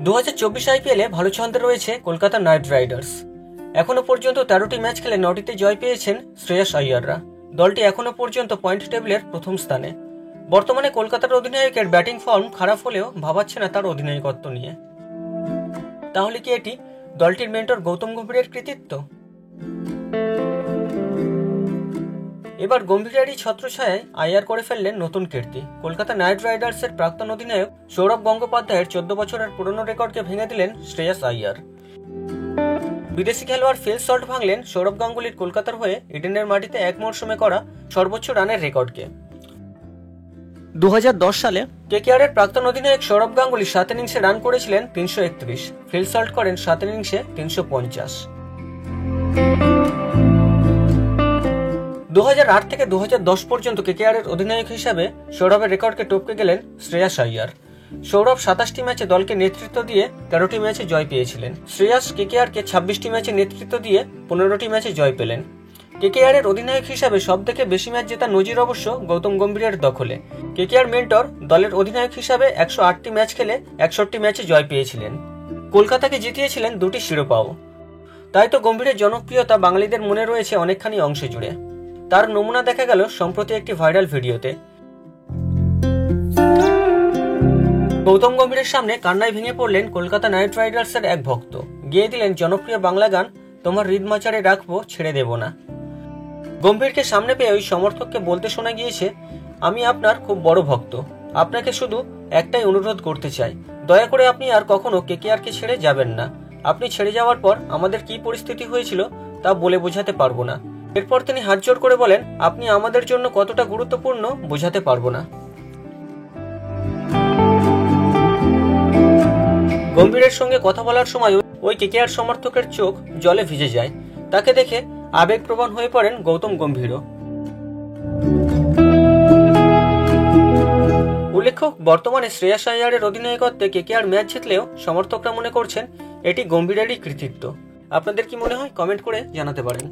2024 আইপিএলে ভালো ছন্দে রয়েছে কলকাতা নাইট রাইডার্স। এখনো পর্যন্ত 13টি ম্যাচ খেলে 9টিতে জয় পেয়েছেন শ্রেয়াস আইয়াররা। দলটি এখনো পর্যন্ত পয়েন্ট টেবিলের প্রথম স্থানে। বর্তমানে কলকাতার অধিনায়কের ব্যাটিং ফর্ম খারাপ হলেও ভাবাচ্ছে না তার অধিনায়কত্ব নিয়ে। তাহলে কি এটি দলটির মেন্টর গৌতম গম্ভীরের কৃতিত্ব? এবার গম্ভীরেরই ছত্রছায়ায় আইয়ার করে ফেললেন নতুন কীর্তি। কলকাতা নাইট রাইডার্সের প্রাক্তন অধিনায়ক সৌরভ গঙ্গোপাধ্যায়ের 14 বছরের পুরনো রেকর্ডকে ভেঙে দিলেন শ্রেয়াস আইয়ার। বিদেশি খেলোয়াড় ফিল সল্ট ভাঙলেন সৌরভ গাঙ্গুলির কলকাতার হয়ে ইডেনের মাটিতে এক মরশুমে করা সর্বোচ্চ রানের রেকর্ডকে। 2010 সালে কেকেআরের প্রাক্তন অধিনায়ক সৌরভ গাঙ্গুলি 7 ইনিংসে রান করেছিলেন 331, ফিল সল্ট করেন 7 ইনিংসে 350। 2008 থেকে 2010 পর্যন্ত কেকেআরের অধিনায়ক হিসাবে সৌরভের রেকর্ডকে টপকে গেলেন শ্রেয়াস আইয়ার। সৌরভ 27টি ম্যাচে দলকে নেতৃত্ব দিয়ে 13টি ম্যাচে জয় পেয়েছিলেন। শ্রেয়াস কেকেআরকে 26টি ম্যাচে নেতৃত্ব দিয়ে 15টি ম্যাচে জয় পেলেন। কেকেআরের অধিনায়ক হিসাবে সবথেকে বেশি ম্যাচ জেতা নজির অবশ্য গৌতম গম্ভীরের দখলে। কেকেআর মেন্টর দলের অধিনায়ক হিসাবে 108টি ম্যাচ খেলে 61টি ম্যাচে জয় পেয়েছিলেন। কলকাতাকে জিতিয়েছিলেন 2টি শিরোপাও। তাই তো গম্ভীরের জনপ্রিয়তা বাঙালিদের মনে রয়েছে অনেকখানি অংশে জুড়ে। তার নমুনা দেখা গেল সম্প্রতি একটি ভাইরাল ভিডিওতে। গৌতম গম্ভীরের সামনে কান্নায় ভেঙে পড়লেন কলকাতা নাইট রাইডার্সের এক ভক্ত। গেয়ে দিলেন জনপ্রিয় বাংলা গান তোমার হৃদমাচারে রাখবো ছেড়ে দেব না। গম্ভীরকে সামনে পেয়ে ওই সমর্থককে বলতে শোনা গিয়েছে, আমি আপনার খুব বড় ভক্ত, আপনাকে শুধু একটাই অনুরোধ করতে চাই, দয়া করে আপনি আর কখনো কেকেআরকে ছেড়ে যাবেন না। আপনি ছেড়ে যাওয়ার পর আমাদের কি পরিস্থিতি হয়েছিল তা বলে বোঝাতে পারবো না। এরপর তিনি হাত জোড় করে বলেন, আপনি আমাদের জন্য কতটা গুরুত্বপূর্ণ বোঝাতে পারবো না। গম্ভীরের সঙ্গে কথা বলার সময় ওই কেকেআর সমর্থকের চোখ জলে ভিজে যায়। তাকে দেখে আবেগপ্রবণ হয়ে পড়েন গৌতম গম্ভীরও। উল্লেখ্য, বর্তমানে শ্রেয়াস আইয়ারের অধিনায়কত্বে কেকেআর ম্যাচ জিতলেও সমর্থকরা মনে করছেন এটি গম্ভীরেরই কৃতিত্ব। আপনাদের কি মনে হয় কমেন্ট করে জানাতে পারেন।